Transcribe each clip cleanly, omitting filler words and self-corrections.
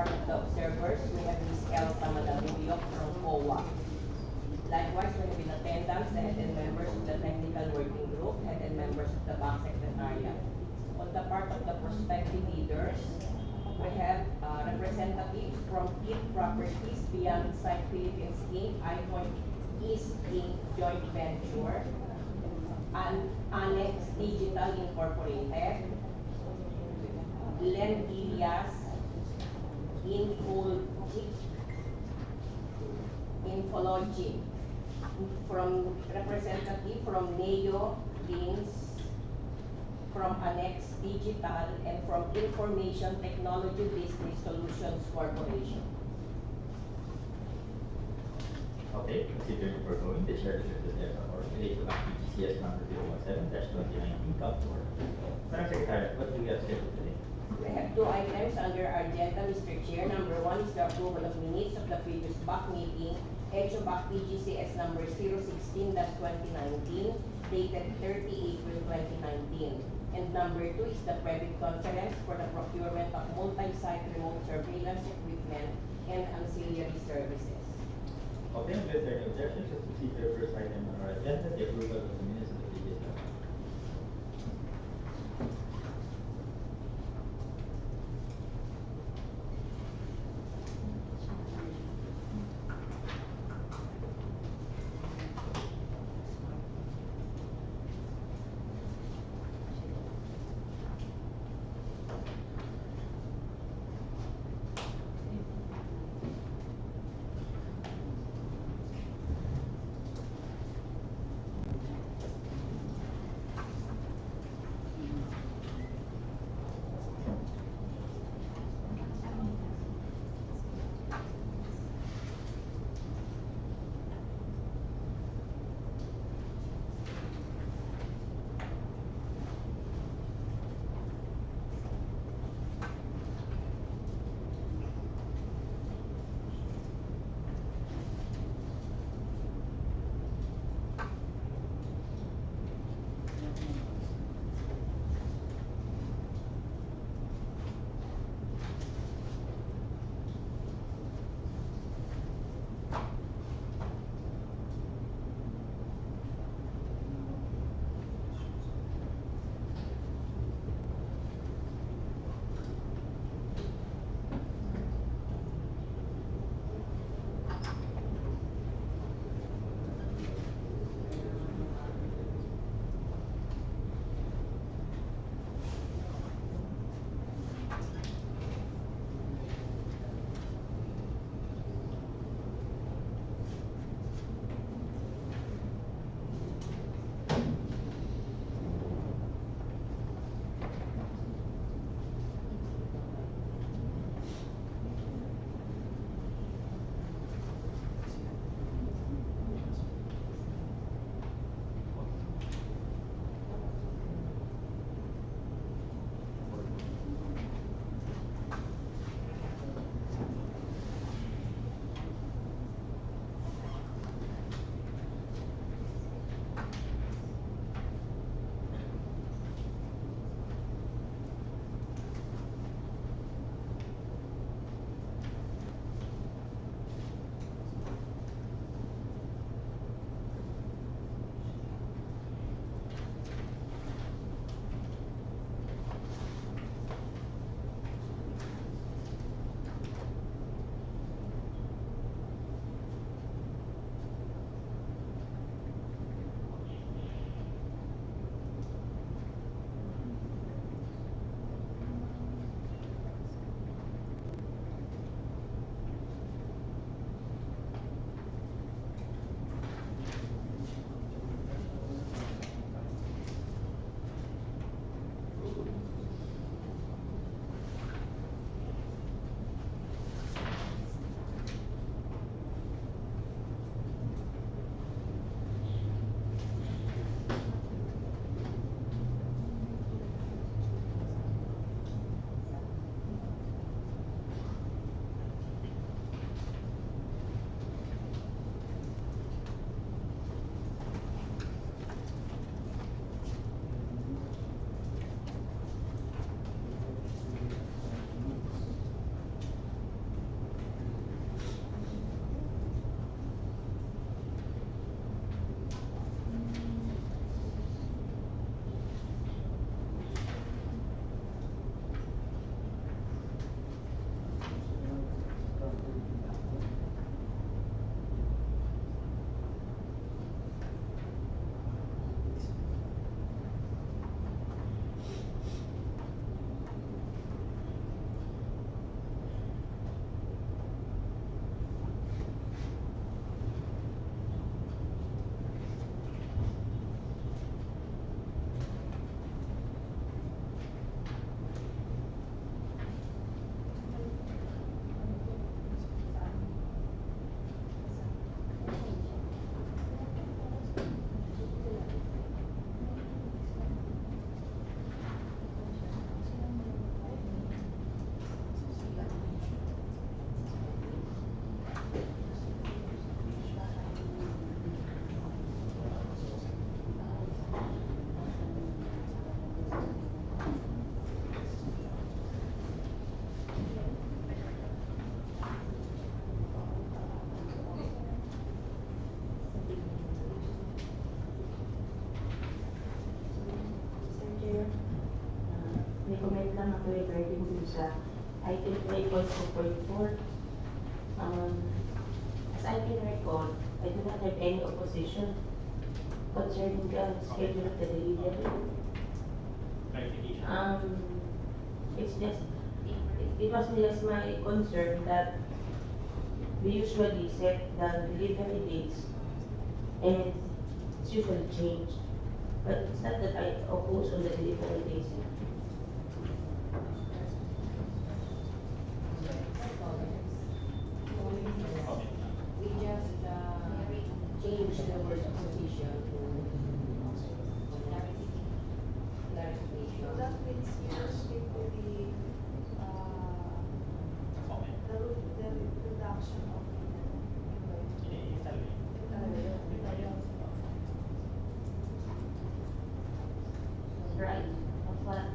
part of the observers, we have Ms. Elsa Madaluyok from COA. Likewise, we have in attendance the head and members of the technical working group, head and members of the back secretariat. On the part of the prospective leaders, we have representatives from KIT Properties, Beyond Site Philippines Inc., iPoint East Inc. Joint Venture, and Annex Digital Incorporated, Len Ilias, Infology, from representative from Neo Games, from Annex Digital, and from Information Technology Business Solutions Corporation. Okay, considering the foregoing, the chair declares the order related to PGCS number 017-2019 come to order. Madam Secretary, what do we have scheduled today? We have two items under our agenda, Mr. Chair. Number one is the approval of minutes of the previous BAC meeting, EDSO BAC PGCS number 016-2019, dated 30 April 2019. And number two is the private conference for the procurement of multi-site remote surveillance equipment and ancillary services. Okay, unless there are any objections, let's proceed to the first item on our agenda, the approval of the minutes of the previous meeting. 3.2.4. As I can recall, I do not have any opposition concerning the schedule of the delivery. Clarification. It's just, it was just my concern that we usually set the delivery dates and it's usually changed. But it's not that I oppose on the delivery dates. Okay. We just change the word position to clarification. That means we will stick to Okay. the reduction of Salary. Right, that's what I'm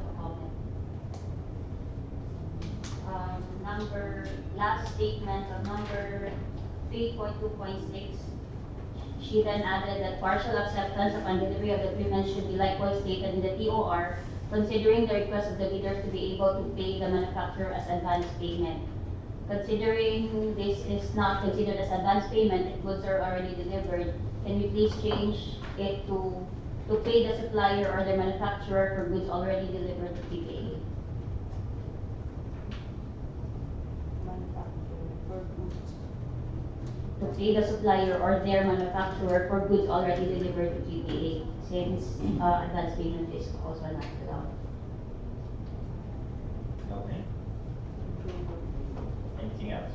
comment. Last statement of number 3.2.6. She then added that partial acceptance upon delivery of the equipment should be likewise stated in the TOR, considering the request of the bidders to be able to pay the manufacturer as advance payment. Considering this is not considered as advance payment if goods are already delivered, can we please change it to pay the supplier or the manufacturer for goods already delivered to PPA? To pay the supplier or their manufacturer for goods already delivered to PPA, since advance payment is also not allowed. Okay. Anything else?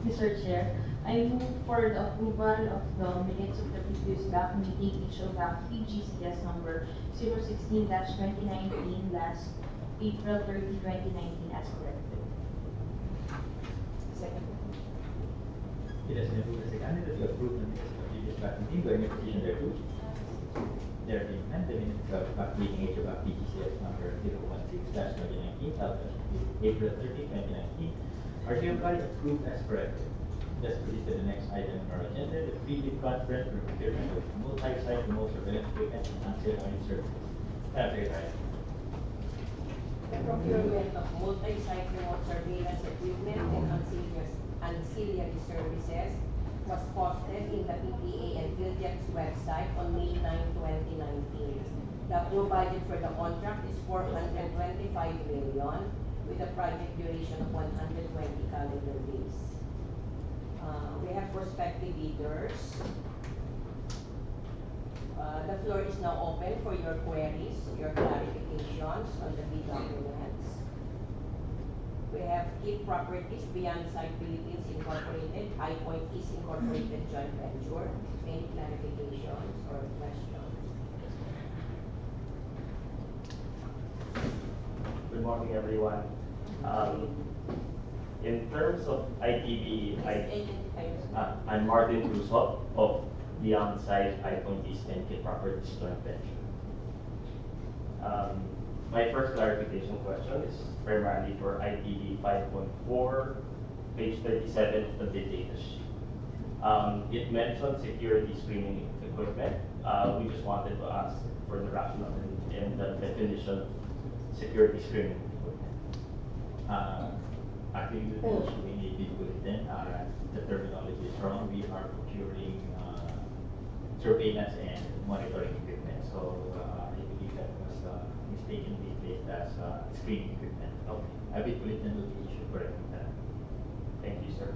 Mr. Chair, I move for the approval of the minutes of the previous back meeting, issue back PGCS number 016-2019, last April 30, 2019, as corrected. Second. It has been approved and seconded that we approve the minutes of the previous back meeting. Do I any opposition thereto? There being none, the minutes of back meeting issue back PGCS number 016-2019, April 30, 2019, are hereby approved as corrected. Let's proceed to the next item on our agenda, the pre-bid conference for procurement of multi-site remote surveillance equipment and ancillary services. Madam Secretary. The procurement of multi-site remote surveillance equipment and ancillary services was posted in the PPA and PhilJet's website on May 9, 2019. The approved budget for the contract is $425 million with a project duration of 120 calendar days. We have prospective bidders. The floor is now open for your queries, your clarifications on the bid documents. We have Key Properties Beyond Site Philippines Incorporated, High Point East Incorporated Joint Venture. Any clarifications or questions? Good morning, everyone. In terms of ITB, I'm Martin Cruzot of the on-site High Point East and Key Properties Joint Venture. My first clarification question is primarily for ITB 5.4, page 37 of the bid data sheet. It mentioned security screening equipment. We just wanted to ask for the rationale and the definition of security screening equipment. Actually, with the issuing a bid bulletin, the terminology is wrong. We are procuring surveillance and monitoring equipment. So I believe that was mistakenly placed as screening equipment. Okay. A bid bulletin will be issued correcting that. Thank you, sir.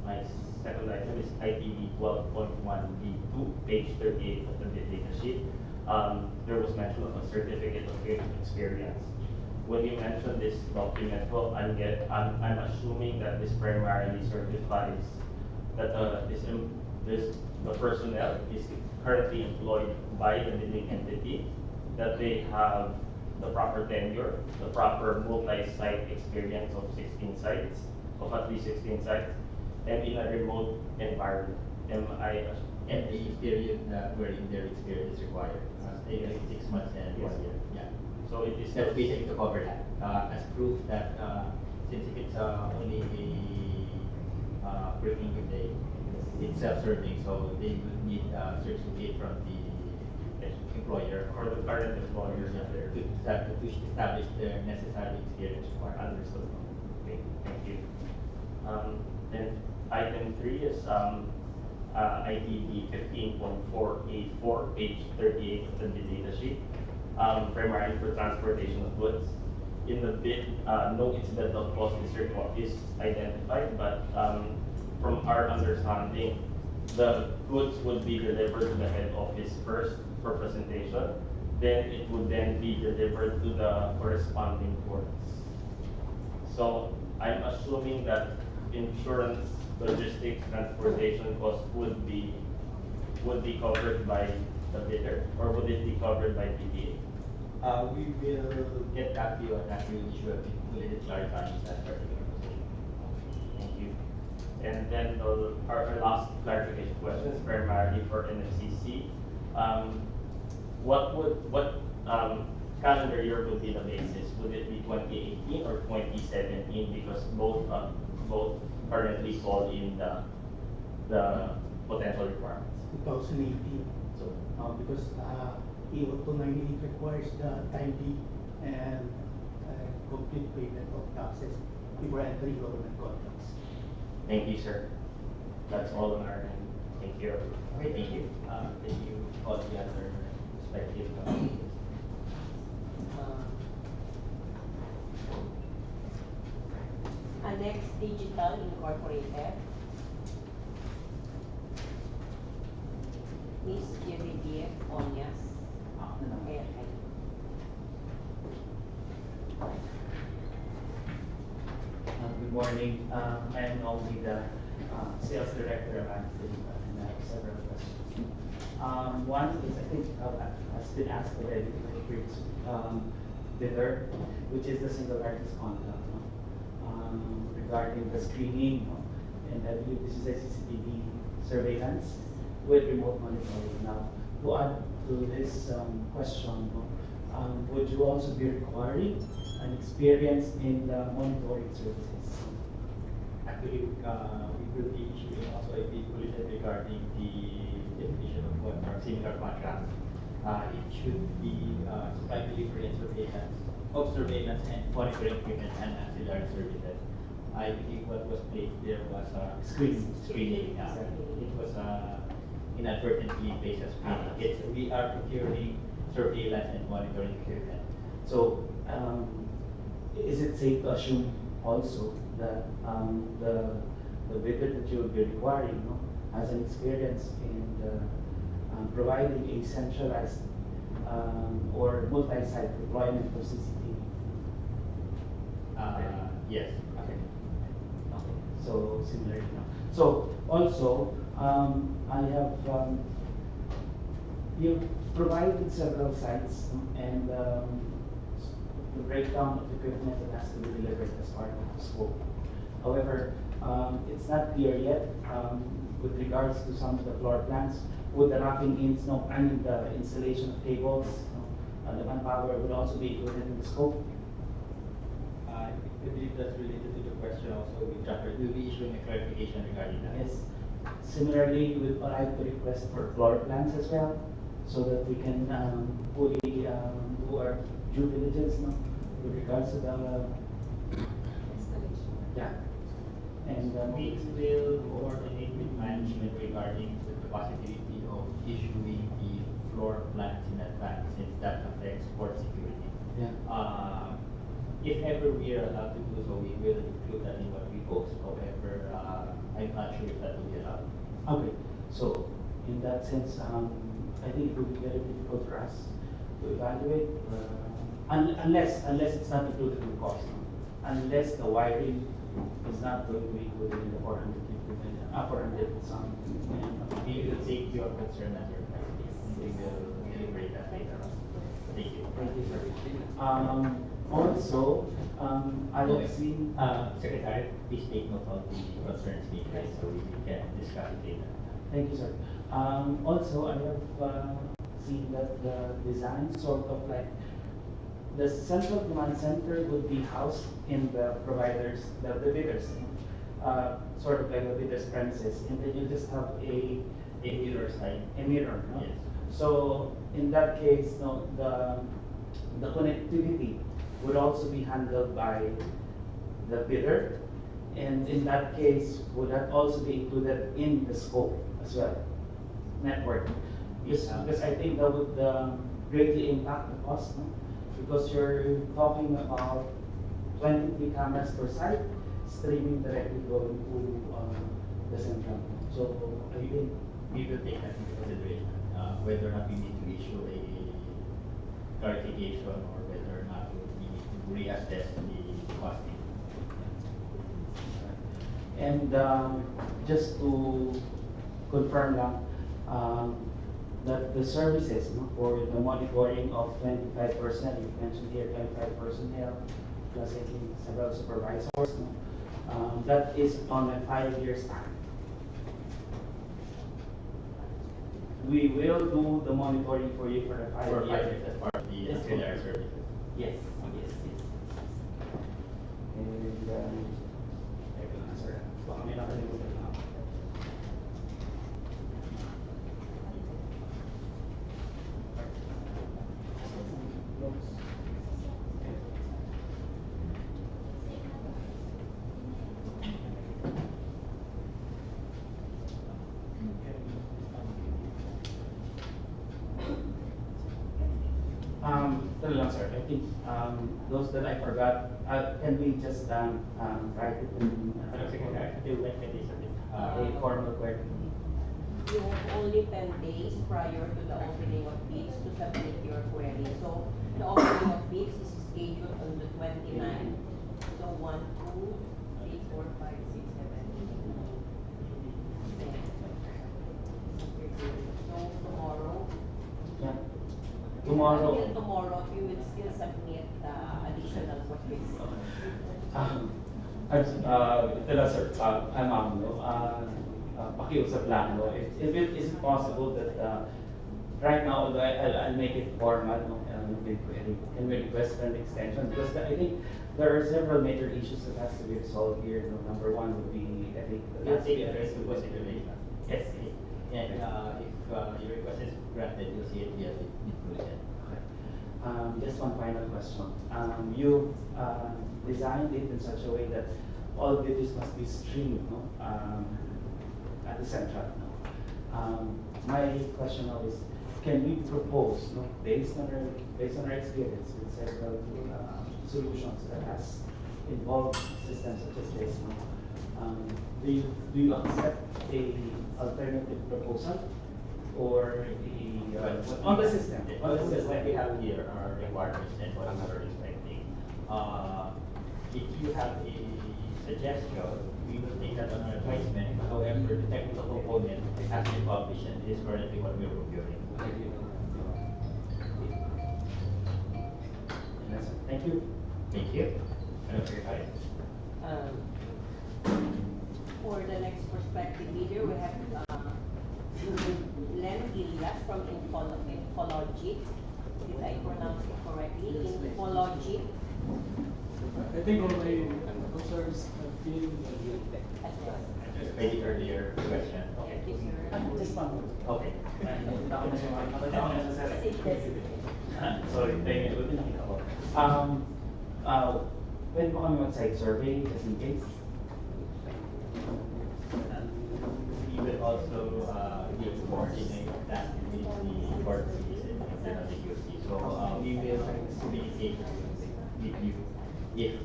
My second item is ITB 12.1B2, page 38 of the bid data sheet. There was mention of a certificate of experience. When you mention this document, well, I'm assuming that this primarily certifies that the personnel is currently employed by the bidding entity, that they have the proper tenure, the proper multi-site experience of 16 sites, of at least 16 sites, and in a remote environment. And the period wherein their experience is required. Yes. 6 months and Yes. 1 year. Yeah. So it is That's basically to cover that. As proof that since if it's only a working day, it's self-serving, so they would need a certificate from the employer Or the current employer. to establish the necessary experience for Understood. Okay, thank you. Then item 3 is ITB 15.484, page 38 of the bid data sheet, primarily for transportation of goods. In the bid, no incidental cost is identified, but from our understanding, the goods would be delivered to the head office first for presentation, then it would then be delivered to the corresponding ports. So I'm assuming that insurance, logistics, transportation costs would be covered by the bidder, or would it be covered by PTA? We will get back to you on that. We will issue a bit clarifying that particular position. Thank you. And then our last clarification question is primarily for NFCC. What calendar year would be the basis? Would it be 2018 or 2017? Because both currently fall in the potential requirements. 2018. So Because EO 298 requires the timely and complete payment of taxes before entering government contracts. thank you, sir. That's all on our end. Thank you. Okay, thank you. Can you call the other respective committees? Annex Digital Incorporated. Miss Genevieve Onyas. Ayan. Good morning. I am only the sales director of Anthony, and I have several questions. One is, I think, has been asked already by the previous bidder, which is the single largest contract, no? Regarding the screening, no? And I believe this is a CCTV surveillance with remote monitoring. Now, to add to this question, no, would you also be requiring an experience in the monitoring services? Actually, we will be issuing also a bid bulletin regarding the definition of what are similar contracts. It should be supply delivery and surveillance and monitoring equipment and ancillary services. I believe what was placed there was Screening. screening. It was inadvertently placed as screening. We are procuring surveillance and monitoring equipment. So, is it safe to assume also that the bidder that you will be requiring, no, has an experience in providing a centralized or multi-site deployment of CCTV? Yes. Okay. Okay. So similarly, no. So also, I have you provided several sites, no, and the breakdown of the equipment that has to be delivered as part of the scope. However, it's not clear yet with regards to some of the floor plans. Would the racking ins, no, I mean the installation of cables, no, the manpower would also be included in the scope? I believe that's related to the question also with Jaffer. We'll be issuing a clarification regarding that. Yes. Similarly, we would like to request for floor plans as well, so that we can fully do our due diligence, no, with regards to the yeah. And We will coordinate with management regarding the possibility of issuing the floor plans in advance since that affects port security. yeah. If ever we are allowed to do so, we will include that in what we post. However, I'm not sure if that will be allowed. Okay, so in that sense, I think it would be very difficult for us to evaluate unless it's not included in the cost, no? Unless the wiring is not going to be included in the 450 million, 400 some million. We will take your concern as your question, and we will deliberate that later on. Thank you. Thank you, sir. Also, I have seen. Secretary, please take note of the concerns being raised so we can discuss it later. Thank you, sir. Also, I have seen that the design sort of like the central command center would be housed in the providers, the bidders, sort of like the bidders premises, and then you just have A mirror side. a mirror, no? Yes. So in that case, no, the connectivity would also be handled by the bidder, and in that case, would that also be included in the scope as well? Network, because I think that would greatly impact the cost, no? Because you're talking about 23 cameras per site, streaming directly going to the central. So I think We will take that into consideration, whether or not we need to issue a clarification or whether or not we need to reassess the costing. And just to confirm lang, that the services, no, for the monitoring of 25 personnel, you mentioned here 25 personnel, plus I think several supervisors, no, that is on a 5 years time. We will do the monitoring for you for the 5 For 5 years. years as part of the Yes, ancillary services. Yes, yes, yes. And, teka lang, sir. Baka may nakalimutan na ako. Ito lang, sir. I think those that I forgot, can we just write it in a formal query? You have only 10 days prior to the opening of bids to submit your query. So the opening of bids is scheduled on the 29th. So 1, 2, 3, 4, 5, 6, 7, 8. So tomorrow, Yeah. Tomorrow. until tomorrow, you will still submit the additional queries. Ito lang, sir, no, pakiusap lang, no, if it is possible that, right now, although I'll make it formal, no, can we request an extension, because I think there are several major issues that has to be resolved here, no. Number one would be, I think, We'll take that into consideration. Yes. And if your request is granted, you'll see it via the included. Just one final question. You designed it in such a way that all videos must be streamed, no? At the central. No? My question now is, can we propose, no, based on our experience with several solutions that has involved systems such as this, no? Do you accept a alternative proposal? Or on the system? On the system we have here are requirements and what we are expecting. If you have a suggestion, we will take that on our advisement. However, the technical component has been published and is currently what we are procuring. Thank you. Thank you. And for your time. For the next prospective bidder, we have Len Gillas from Infologic. Did I pronounce it correctly? Infologic. I think all my concerns have been Addressed. Maybe earlier question. Thank you, sir. Just one more. Okay. Sorry, thank you. Pwede ba kami mag-site survey just in case? We will also give coordinate that with the court fees and internal security. So we will communicate with you if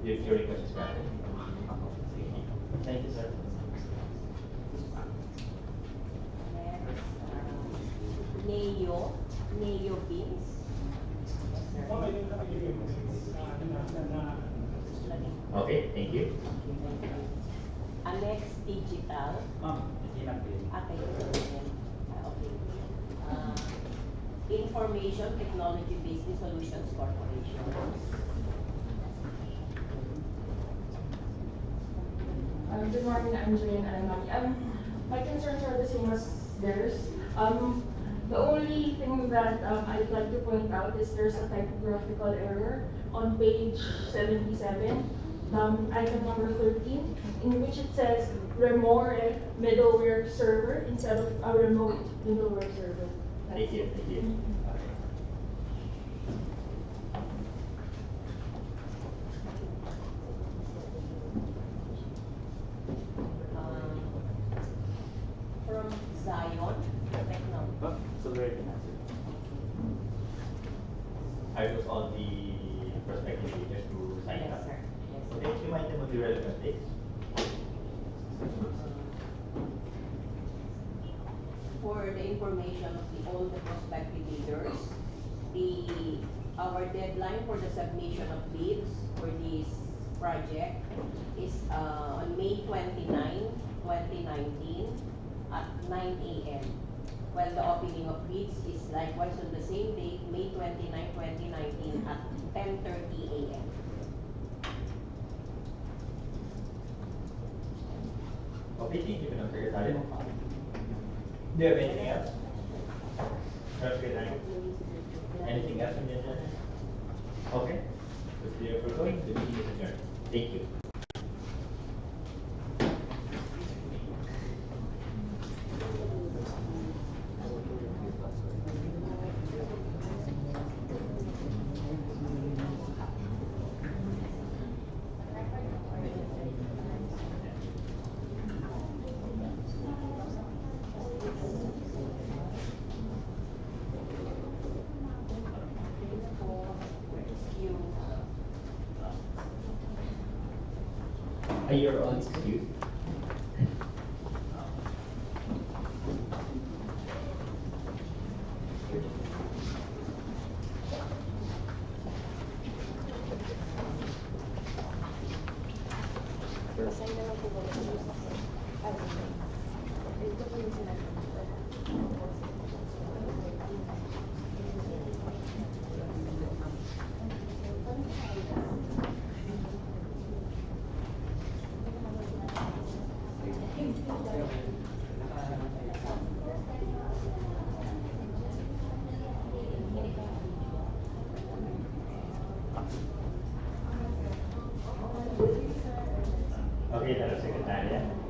your request is granted. Thank you, sir. Next, Neo Beans. Okay, thank you. Annex Digital. Hindi na pwede. Okay. Information Technology Business Solutions Corporation. Good morning, I'm Julian Alamani. My concerns are the same as theirs. The only thing that I'd like to point out is there's a typographical error on page 77, item number 13, in which it says Remore middleware server instead of a remote middleware server. Thank you, thank you. Okay. From Zion Technology. So very can answer. Are those all the prospective bidders who signed Yes, up? sir. Yes, sir. Okay, remind them of the relevant dates. For the information of all the prospective bidders, our deadline for the submission of bids for this project is on May 29, 2019 at 9 a.m. While the opening of bids is likewise on the same date, May 29, 2019 at 10:30 a.m. Okay, thank you, Madam Secretary. Do you have anything else? Madam Secretary? Anything else from the agenda? Okay. With the foregoing, the meeting is adjourned. Thank you. You're all excused. Okay, Madam Secretary.